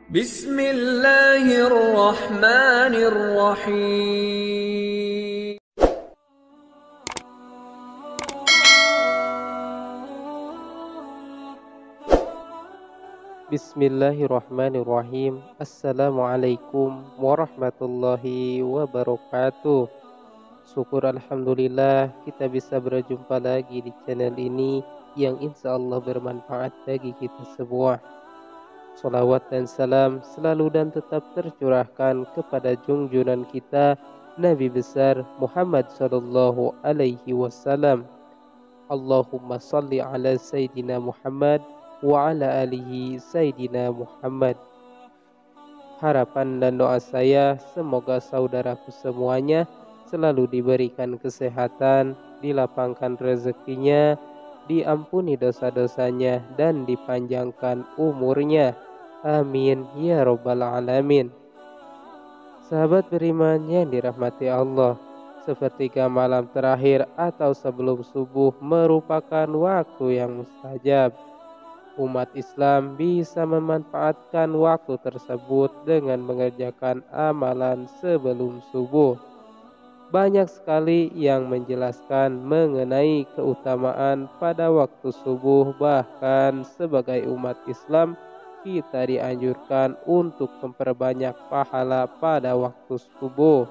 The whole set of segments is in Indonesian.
Bismillahirrahmanirrahim. Bismillahirrahmanirrahim. Assalamualaikum warahmatullahi wabarakatuh. Syukur alhamdulillah kita bisa berjumpa lagi di channel ini yang insya Allah bermanfaat bagi kita semua. Salawat dan salam selalu dan tetap tercurahkan kepada junjungan kita Nabi besar Muhammad sallallahu alaihi wasallam. Allahumma salli ala Sayyidina Muhammad wa ala alihi Sayyidina Muhammad. Harapan dan doa saya semoga saudaraku semuanya selalu diberikan kesehatan, dilapangkan rezekinya, diampuni dosa-dosanya, dan dipanjangkan umurnya. Amin ya robbal alamin. Sahabat beriman yang dirahmati Allah, sepertiga malam terakhir atau sebelum subuh merupakan waktu yang mustajab. Umat Islam bisa memanfaatkan waktu tersebut dengan mengerjakan amalan sebelum subuh. Banyak sekali yang menjelaskan mengenai keutamaan pada waktu subuh, bahkan sebagai umat Islam kita dianjurkan untuk memperbanyak pahala pada waktu subuh.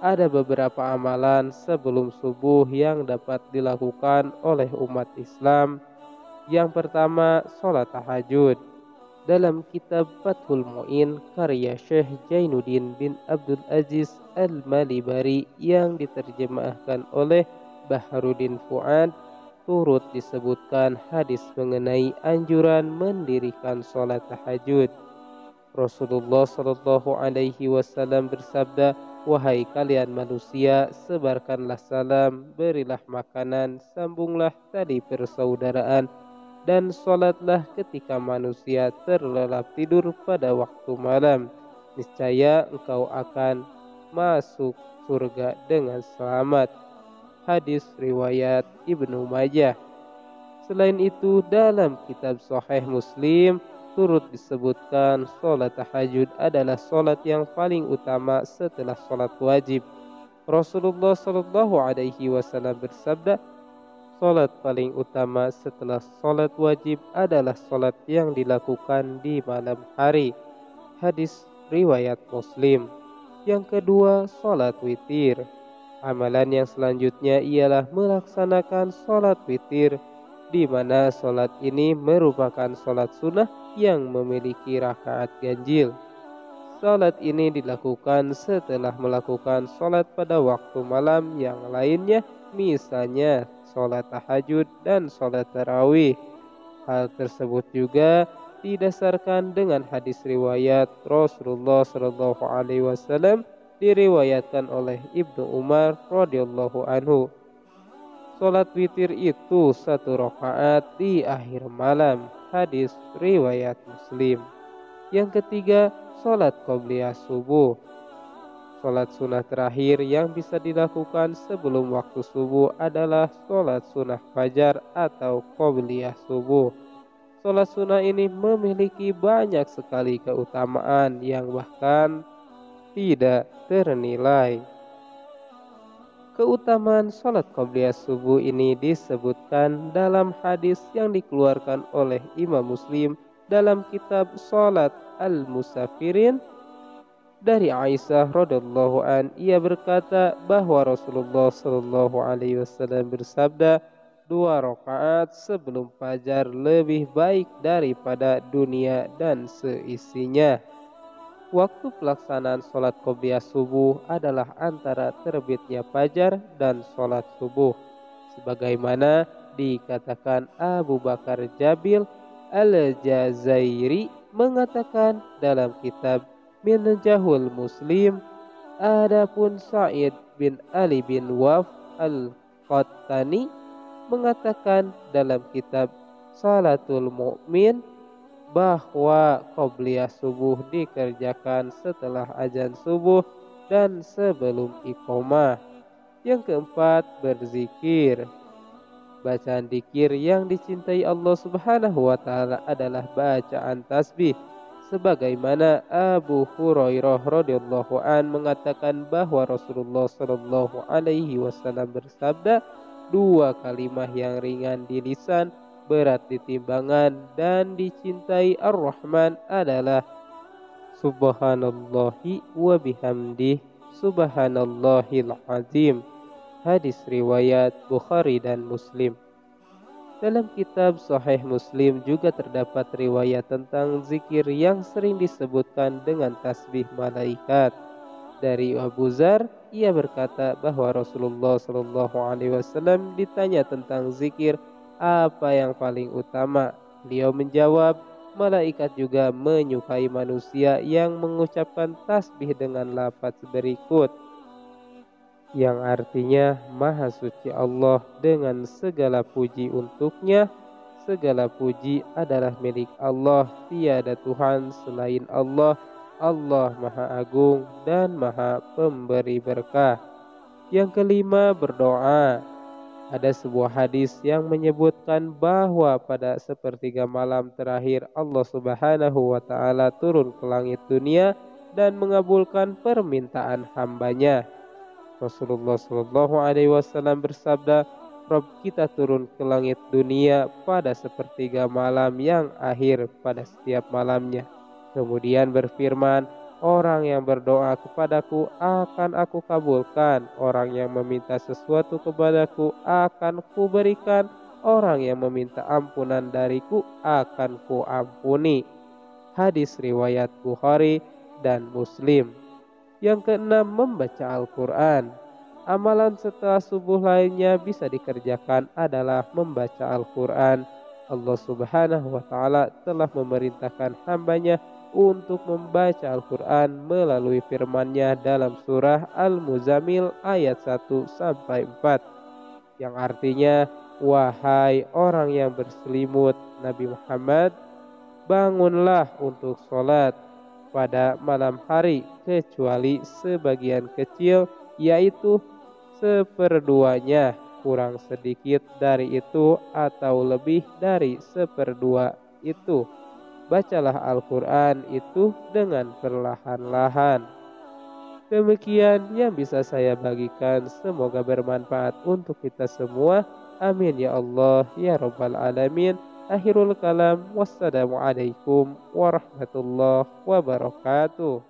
Ada beberapa amalan sebelum subuh yang dapat dilakukan oleh umat Islam. Yang pertama, sholat tahajud. Dalam kitab Fathul Mu'in karya Syekh Jainuddin bin Abdul Aziz Al-Malibari yang diterjemahkan oleh Baharudin Fuad, turut disebutkan hadis mengenai anjuran mendirikan sholat tahajud. Rasulullah Shallallahu Alaihi Wasallam bersabda, "Wahai kalian manusia, sebarkanlah salam, berilah makanan, sambunglah tali persaudaraan, dan sholatlah ketika manusia terlelap tidur pada waktu malam. Niscaya engkau akan masuk surga dengan selamat." Hadis riwayat Ibnu Majah. Selain itu, dalam kitab Sahih Muslim turut disebutkan sholat tahajud adalah sholat yang paling utama setelah sholat wajib. Rasulullah Shallallahu Alaihi Wasallam bersabda, sholat paling utama setelah sholat wajib adalah sholat yang dilakukan di malam hari. Hadis riwayat Muslim. Yang kedua, sholat witir. Amalan yang selanjutnya ialah melaksanakan sholat witir, di mana sholat ini merupakan sholat sunnah yang memiliki rakaat ganjil. Sholat ini dilakukan setelah melakukan sholat pada waktu malam yang lainnya, misalnya sholat tahajud dan sholat tarawih. Hal tersebut juga didasarkan dengan hadis riwayat Rasulullah Shallallahu Alaihi Wasallam diriwayatkan oleh Ibnu Umar radhiyallahu anhu. Sholat witir itu 1 rakaat di akhir malam. Hadis riwayat Muslim. Yang ketiga, sholat qobliyah subuh. Sholat sunnah terakhir yang bisa dilakukan sebelum waktu subuh adalah sholat sunnah fajar atau qobliyah subuh. Sholat sunnah ini memiliki banyak sekali keutamaan yang bahkan tidak ternilai. Keutamaan sholat qobliyah subuh ini disebutkan dalam hadis yang dikeluarkan oleh Imam Muslim dalam kitab Sholat Al-Musafirin dari Aisyah radhiyallahu an. Ia berkata bahwa Rasulullah Shallallahu Alaihi Wasallam bersabda, 2 rakaat sebelum fajar lebih baik daripada dunia dan seisinya. Waktu pelaksanaan sholat qobliyah subuh adalah antara terbitnya fajar dan sholat subuh. Sebagaimana dikatakan Abu Bakar Jabil Al-Jazairi mengatakan dalam kitab Minjahul Muslim, adapun Sa'id bin Ali bin Waf Al-Qattani mengatakan dalam kitab Salatul Mu'min bahwa qobliyah subuh dikerjakan setelah azan subuh dan sebelum iqamah. Yang keempat, berzikir. Bacaan zikir yang dicintai Allah Subhanahu wa taala adalah bacaan tasbih sebagaimana Abu Hurairah radhiyallahu an mengatakan bahwa Rasulullah shallallahu alaihi wasallam bersabda, dua kalimat yang ringan di lisan, berat di timbangan, dan dicintai Ar-Rahman adalah Subhanallahi wa bihamdih, Subhanallahil azim. Hadis riwayat Bukhari dan Muslim. Dalam kitab Sahih Muslim juga terdapat riwayat tentang zikir yang sering disebutkan dengan tasbih malaikat. Dari Abu Dzar, ia berkata bahwa Rasulullah Shallallahu Alaihi Wasallam ditanya tentang zikir apa yang paling utama. Beliau menjawab, malaikat juga menyukai manusia yang mengucapkan tasbih dengan lafaz berikut, yang artinya Maha Suci Allah dengan segala puji untuknya. Segala puji adalah milik Allah, tiada Tuhan selain Allah. Allah Maha Agung dan Maha Pemberi berkah. Yang kelima, berdoa. Ada sebuah hadis yang menyebutkan bahwa pada sepertiga malam terakhir Allah Subhanahu wa Ta'ala turun ke langit dunia dan mengabulkan permintaan hambanya. Rasulullah Shallallahu Alaihi Wasallam bersabda, Rob kita turun ke langit dunia pada sepertiga malam yang akhir pada setiap malamnya. Kemudian berfirman, orang yang berdoa kepadaku akan aku kabulkan, orang yang meminta sesuatu kepadaku akan kuberikan, orang yang meminta ampunan dariku akan kuampuni. Hadis riwayat Bukhari dan Muslim. Yang keenam, membaca Al-Quran. Amalan setelah subuh lainnya bisa dikerjakan adalah membaca Al-Quran. Allah Subhanahu wa Ta'ala telah memerintahkan hambanya untuk membaca Al-Quran melalui firman-Nya dalam surah Al-Muzammil ayat 1-4, yang artinya, wahai orang yang berselimut Nabi Muhammad, bangunlah untuk sholat pada malam hari kecuali sebagian kecil, yaitu seperduanya, kurang sedikit dari itu atau lebih dari seperdua itu. Bacalah Al-Quran itu dengan perlahan-lahan. Demikian yang bisa saya bagikan, semoga bermanfaat untuk kita semua. Amin ya Allah ya Rabbal Alamin. Akhirul kalam, wassalamualaikum warahmatullahi wabarakatuh.